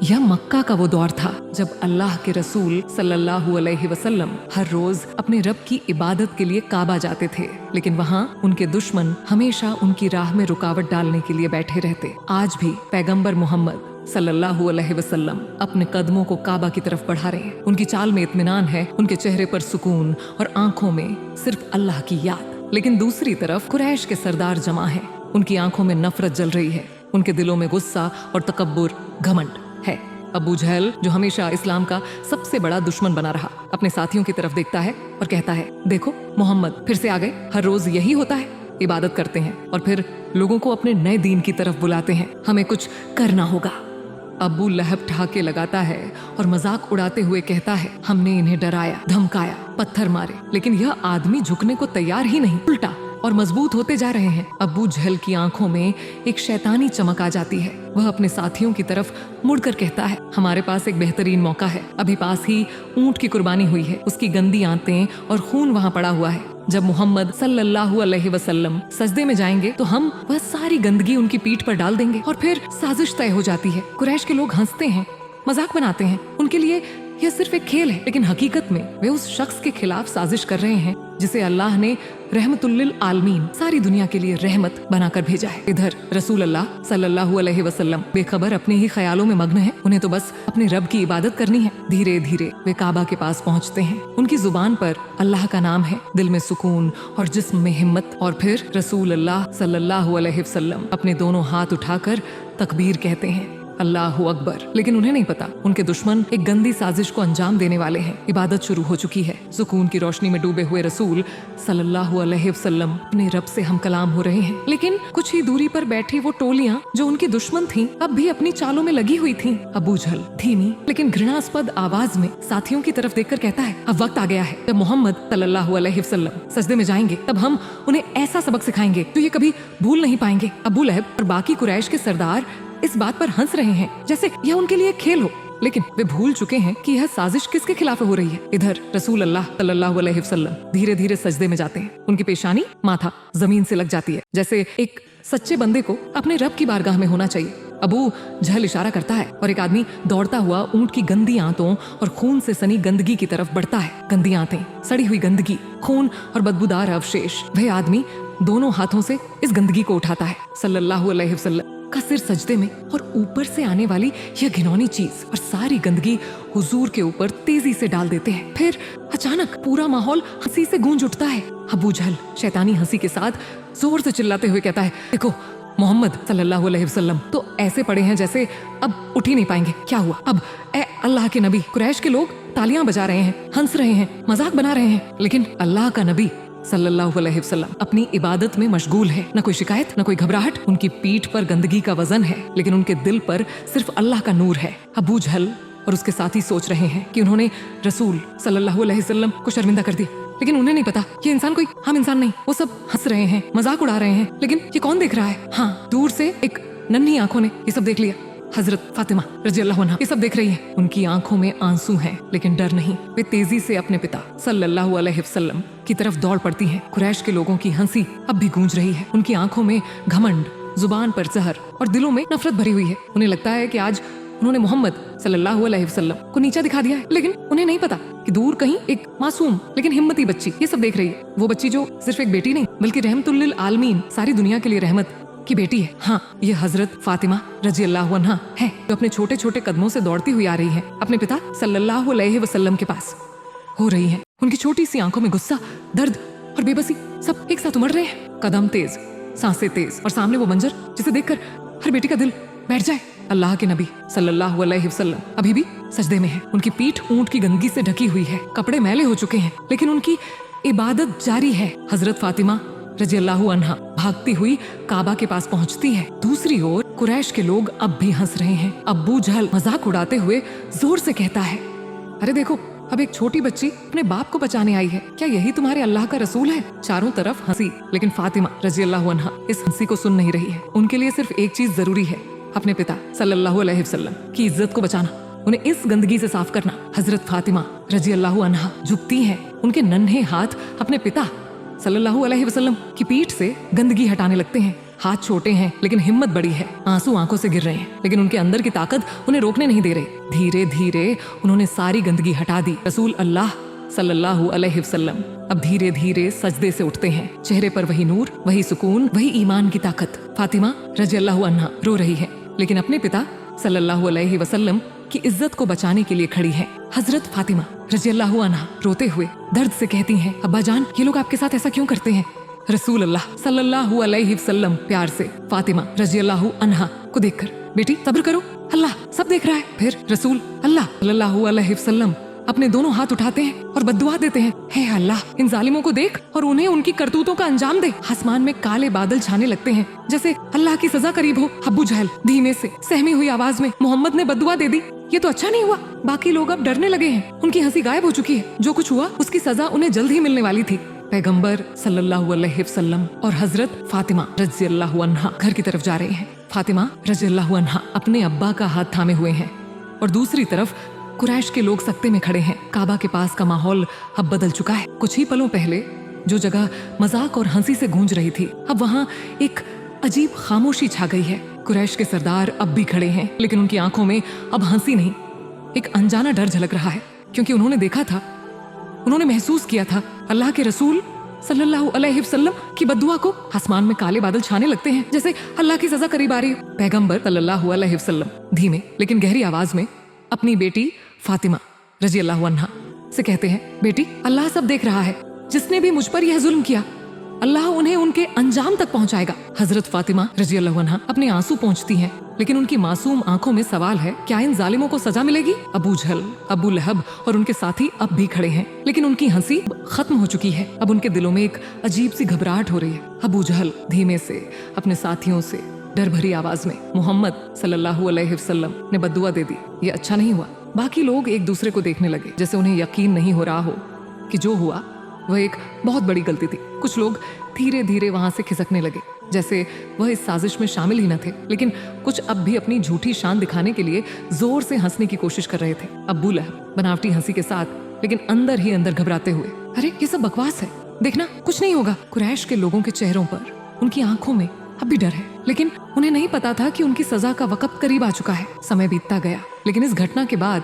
यह मक्का का वो दौर था जब अल्लाह के रसूल सल्लल्लाहु अलैहि वसल्लम हर रोज अपने रब की इबादत के लिए काबा जाते थे, लेकिन वहाँ उनके दुश्मन हमेशा उनकी राह में रुकावट डालने के लिए बैठे रहते। आज भी पैगंबर मोहम्मद सल्लल्लाहु अलैहि वसल्लम अपने कदमों को काबा की तरफ बढ़ा रहे हैं। उनकी चाल में इत्मीनान है, उनके चेहरे पर सुकून और आंखों में सिर्फ अल्लाह की याद। लेकिन दूसरी तरफ कुरैश के सरदार जमा हैं, उनकी आंखों में नफरत जल रही है, उनके दिलों में गुस्सा और तकब्बुर, घमंड है। अबू जहल, जो हमेशा इस्लाम का सबसे बड़ा दुश्मन बना रहा, अपने साथियों की तरफ देखता है और कहता है, देखो मोहम्मद फिर से आ गए। हर रोज यही होता है, इबादत करते हैं और फिर लोगों को अपने नए दीन की तरफ बुलाते हैं। हमें कुछ करना होगा। अबू लहब ठहाके लगाता है और मजाक उड़ाते हुए कहता है, हमने इन्हें डराया, धमकाया, पत्थर मारे, लेकिन यह आदमी झुकने को तैयार ही नहीं, उल्टा और मजबूत होते जा रहे हैं। अबू जहल की आंखों में एक शैतानी चमक आ जाती है। वह अपने साथियों की तरफ मुड़कर कहता है, हमारे पास एक बेहतरीन मौका है। अभी पास ही ऊंट की कुर्बानी हुई है, उसकी गंदी आंतें और खून वहाँ पड़ा हुआ है। जब मोहम्मद सल्लल्लाहु अलैहि वसल्लम सजदे में जाएंगे तो हम वह सारी गंदगी उनकी पीठ पर डाल देंगे और फिर साजिश तय हो जाती है। कुरैश के लोग हंसते हैं, मजाक बनाते हैं, उनके लिए यह सिर्फ एक खेल है, लेकिन हकीकत में वे उस शख्स के खिलाफ साजिश कर रहे हैं जिसे अल्लाह ने रहमतुल्लिल आलमीन, सारी दुनिया के लिए रहमत बनाकर भेजा है। इधर रसूल अल्लाह सल्लल्लाहु अलैहि वसल्लम बेखबर अपने ही ख्यालों में मग्न हैं। उन्हें तो बस अपने रब की इबादत करनी है। धीरे धीरे वे काबा के पास पहुंचते हैं। उनकी जुबान पर अल्लाह का नाम है, दिल में सुकून और जिस्म में हिम्मत। और फिर रसूल अल्लाह सल्लल्लाहु अलैहि वसल्लम अपने दोनों हाथ उठाकर तकबीर कहते हैं, अल्लाहु अकबर। लेकिन उन्हें नहीं पता, उनके दुश्मन एक गंदी साजिश को अंजाम देने वाले हैं। इबादत शुरू हो चुकी है। सुकून की रोशनी में डूबे हुए रसूल सल्लल्लाहु अलैहि वसल्लम अपने रब से हम कलाम हो रहे हैं। लेकिन कुछ ही दूरी पर बैठी वो टोलियां जो उनकी दुश्मन थीं, अब भी अपनी चालों में लगी हुई थीं। अबू जहल धीमी लेकिन घृणास्पद आवाज में साथियों की तरफ देखकर कहता है, अब वक्त आ गया है। जब मोहम्मद सल्लल्लाहु अलैहि वसल्लम सजदे में जाएंगे तब हम उन्हें ऐसा सबक सिखाएंगे जो ये कभी भूल नहीं पाएंगे। अबू लहब और बाकी कुरैश के सरदार इस बात पर हंस रहे हैं जैसे यह उनके लिए खेल हो, लेकिन वे भूल चुके हैं कि यह साजिश किसके खिलाफ हो रही है। इधर रसूल अल्लाह सल्लल्लाहु अलैहि वसल्लम धीरे धीरे सजदे में जाते हैं। उनकी पेशानी, माथा जमीन से लग जाती है, जैसे एक सच्चे बंदे को अपने रब की बारगाह में होना चाहिए। अबू जहल इशारा करता है और एक आदमी दौड़ता हुआ ऊंट की गंदी आंतों और खून से सनी गंदगी की तरफ बढ़ता है। गंदी आंतें, सड़ी हुई गंदगी, खून और बदबूदार अवशेष। वह आदमी दोनों हाथों से इस गंदगी को उठाता है। सल्लल्लाहु अलैहि वसल्लम का सिर सजदे में और ऊपर से आने वाली यह घिनौनी चीज और सारी गंदगी हुजूर के ऊपर तेजी से डाल देते हैं। फिर अचानक पूरा माहौल हंसी से गूंज उठता है। अबू जहल शैतानी हंसी के साथ जोर से चिल्लाते हुए कहता है, देखो मोहम्मद सल्लल्लाहु अलैहि वसल्लम तो ऐसे पड़े हैं जैसे अब उठ ही नहीं पाएंगे। क्या हुआ अब? ए अल्लाह के नबी, कुरैश के लोग तालियां बजा रहे हैं, हंस रहे हैं, मजाक बना रहे हैं, लेकिन अल्लाह का नबी सल्लल्लाहु अलैहि वसल्लम अपनी इबादत में मशगूल है। न कोई शिकायत, न कोई घबराहट। उनकी पीठ पर गंदगी का वजन है, लेकिन उनके दिल पर सिर्फ अल्लाह का नूर है। अबू जहल और उसके साथी सोच रहे हैं कि उन्होंने रसूल सल्लल्लाहु अलैहि वसल्लम को शर्मिंदा कर दिया, लेकिन उन्हें नहीं पता ये इंसान कोई आम इंसान नहीं। वो सब हंस रहे हैं, मजाक उड़ा रहे हैं, लेकिन ये कौन देख रहा है? हाँ, दूर से एक नन्ही आंखों ने ये सब देख लिया। हजरत फातिमा रज़ियल्लाहु अन्हा ये सब देख रही है। उनकी आंखों में आंसू हैं, लेकिन डर नहीं। वे तेजी से अपने पिता सल्लल्लाहु अलैहि वसल्लम की तरफ दौड़ पड़ती हैं। कुरैश के लोगों की हंसी अब भी गूंज रही है। उनकी आंखों में घमंड, जुबान पर जहर और दिलों में नफरत भरी हुई है। उन्हें लगता है कि आज उन्होंने मोहम्मद सल्लल्लाहु अलैहि वसल्लम को नीचा दिखा दिया है, लेकिन उन्हें नहीं पता कि दूर कहीं एक मासूम लेकिन हिम्मती बच्ची ये सब देख रही है। वो बच्ची जो सिर्फ एक बेटी नहीं बल्कि रहमतुल्लिल आलमीन, सारी दुनिया के लिए रहमत की बेटी है। हाँ, ये हजरत फातिमा रज़ियल्लाहु अन्हा है, जो अपने छोटे छोटे कदमों से दौड़ती हुई आ रही है अपने पिता सल्लल्लाहु अलैहि वसल्लम के पास। हो रही है उनकी छोटी सी आंखों में गुस्सा, दर्द और बेबसी सब एक साथ उमड़ रहे हैं। कदम तेज, सांसें तेज और सामने वो मंजर जिसे देखकर हर बेटी का दिल बैठ जाए। अल्लाह के नबी सल्लल्लाहु अलैहि वसल्लम अभी भी सजदे में है। उनकी पीठ ऊंट की गंदगी से ढकी हुई है, कपड़े मैले हो चुके हैं, लेकिन उनकी इबादत जारी है। हजरत फातिमा रज़ियल्लाहु अन्हा भागती हुई काबा के पास पहुंचती है। दूसरी ओर कुरैश के लोग अब भी हंस रहे हैं। अबू जहल मजाक उड़ाते हुए जोर से कहता है, अरे देखो, अब एक छोटी बच्ची अपने बाप को बचाने आई है। क्या यही तुम्हारे अल्लाह का रसूल है? चारों तरफ हंसी, लेकिन फातिमा रज़ियल्लाहु अन्हा इस हंसी को सुन नहीं रही है। उनके लिए सिर्फ एक चीज जरूरी है, अपने पिता सल्लल्लाहु अलैहि वसल्लम की इज्जत को बचाना, उन्हें इस गंदगी से साफ करना। हजरत फातिमा रज़ियल्लाहु अन्हा झुकती हैं। उनके नन्हे हाथ अपने पिता सल्लल्लाहु अलैहि वसल्लम की पीठ से गंदगी हटाने लगते हैं। हाथ छोटे हैं लेकिन हिम्मत बड़ी है। आंसू आंखों से गिर रहे हैं लेकिन उनके अंदर की ताकत उन्हें रोकने नहीं दे रहे। धीरे धीरे उन्होंने सारी गंदगी हटा दी। रसूल अल्लाह सल्लल्लाहु अलैहि वसल्लम अब धीरे धीरे सजदे से उठते हैं। चेहरे पर वही नूर, वही सुकून, वही ईमान की ताकत। फातिमा रज़ियल्लाहु अन्हा रो रही है लेकिन अपने पिता सल्लल्लाहु अलैहि वसल्लम की इज्जत को बचाने के लिए खड़ी है। हजरत फातिमा रज़ियल्लाहु अन्हा रोते हुए दर्द से कहती हैं, अब्बा जान, ये लोग आपके साथ ऐसा क्यों करते हैं? रसूल अल्लाह सल्लल्लाहु अलैहि वसल्लम प्यार से फातिमा रज़ियल्लाहु अन्हा को देखकर, बेटी सब्र करो, अल्लाह सब देख रहा है। फिर रसूल अल्लाह सल्लल्लाहु अलैहि वसल्लम अपने दोनों हाथ उठाते हैं और बद्दुआ देते हैं, हे अल्लाह, इन जालिमों को देख और उन्हें उनकी करतूतों का अंजाम दे। आसमान में काले बादल छाने लगते हैं जैसे अल्लाह की सजा करीब हो। अबू जहल धीमे से सहमी हुई आवाज में, मोहम्मद ने बद्दुआ दे दी, ये तो अच्छा नहीं हुआ। बाकी लोग अब डरने लगे हैं, उनकी हंसी गायब हो चुकी है। जो कुछ हुआ उसकी सजा उन्हें जल्द ही मिलने वाली थी। पैगंबर सल्लल्लाहु अलैहि वसल्लम और हजरत फातिमा रज़ियल्लाहु अन्हा घर की तरफ जा रहे हैं। फातिमा रज़ियल्लाहु अन्हा अपने अब्बा का हाथ थामे हुए हैं और दूसरी तरफ कुरैश के लोग सकते में खड़े हैं। काबा के पास का माहौल अब बदल चुका है। कुछ ही पलों पहले जो जगह मजाक और हंसी से गूंज रही थी, अब वहाँ एक अजीब खामोशी छा गई है। कुरैश के सरदार अब भी खड़े हैं लेकिन उनकी आंखों में अब हंसी नहीं, एक अनजाना डर झलक रहा है, क्योंकि उन्होंने देखा था, उन्होंने महसूस किया था अल्लाह के रसूल सल्लल्लाहु अलैहि वसल्लम की बद्दुआ को। आसमान में काले बादल छाने लगते हैं जैसे अल्लाह की सजा करीब आ रही हो। पैगंबर सल्लल्लाहु अलैहि वसल्लम धीमे लेकिन गहरी आवाज में अपनी बेटी फातिमा रज़ियल्लाहु अन्हा से कहते हैं, बेटी अल्लाह सब देख रहा है, जिसने भी मुझ पर यह जुल्म किया अल्लाह उन्हें उनके अंजाम तक पहुंचाएगा। हजरत फातिमा रज़ियल्लाहु अन्हा अपने आंसू पोंछती हैं लेकिन उनकी मासूम आंखों में सवाल है, क्या इन जालिमों को सजा मिलेगी? अबू जहल, अबू लहब और उनके साथी अब भी खड़े हैं लेकिन उनकी हंसी खत्म हो चुकी है। अब उनके दिलों में एक अजीब सी घबराहट हो रही है। अबू जहल धीमे से अपने साथियों से डर भरी आवाज में, मोहम्मद सल्लल्लाहु अलैहि वसल्लम ने बद्दुआ दे दी, ये अच्छा नहीं हुआ। बाकी लोग एक दूसरे को देखने लगे जैसे उन्हें यकीन नहीं हो रहा हो कि जो हुआ वह एक बहुत बड़ी गलती थी। कुछ लोग धीरे धीरे वहां से खिसकने लगे जैसे वह इस साजिश में शामिल ही न थे, लेकिन कुछ अब भी अपनी झूठी शान दिखाने के लिए जोर से हंसने की कोशिश कर रहे थे। अबू लहब बनावटी हंसी के साथ लेकिन अंदर ही अंदर घबराते हुए, अरे ये सब बकवास है, देखना कुछ नहीं होगा। कुरैश के लोगों के चेहरों पर, उनकी आंखों में अब भी डर है, लेकिन उन्हें नहीं पता था कि उनकी सजा का वक्त करीब आ चुका है। समय बीतता गया लेकिन इस घटना के बाद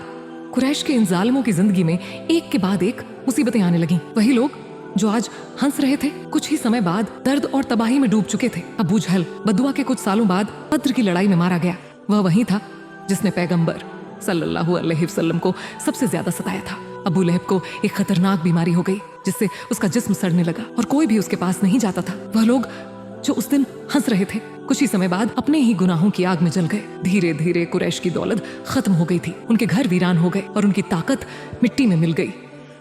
कुरैश के इन जालिमों की जिंदगी में एक के बाद एक मुसीबतें आने लगी। वही लोग जो आज हंस रहे थे कुछ ही समय बाद दर्द और तबाही में डूब चुके थे। अबू जहल बद्दुआ के कुछ सालों बाद बद्र की लड़ाई में मारा गया। वह वही था जिसने पैगंबर सल्लल्लाहु अलैहि वसल्लम को सबसे ज्यादा सताया था। अबू लहब को एक खतरनाक बीमारी हो गई जिससे उसका जिस्म सड़ने लगा और कोई भी उसके पास नहीं जाता था। वह लोग जो उस दिन हंस रहे थे कुछ ही समय बाद अपने ही गुनाहों की आग में जल गए। धीरे धीरे कुरैश की दौलत खत्म हो गई थी, उनके घर वीरान हो गए और उनकी ताकत मिट्टी में मिल गई।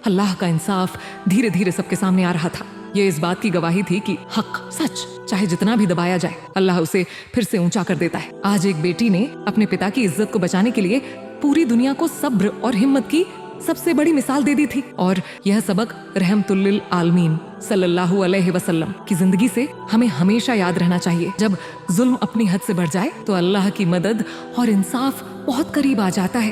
अल्लाह का इंसाफ धीरे धीरे सबके सामने आ रहा था। ये इस बात की गवाही थी कि हक सच चाहे जितना भी दबाया जाए अल्लाह उसे फिर से ऊंचा कर देता है। आज एक बेटी ने अपने पिता की इज्जत को बचाने के लिए पूरी दुनिया को सब्र और हिम्मत की सबसे बड़ी मिसाल दे दी थी और यह सबक रहमतुल लिल आलमीन सल्लल्लाहु अलैहि वसल्लम की जिंदगी से हमें हमेशा याद रहना चाहिए। जब जुल्म अपनी हद से बढ़ जाए तो अल्लाह की मदद और इंसाफ बहुत करीब आ जाता है।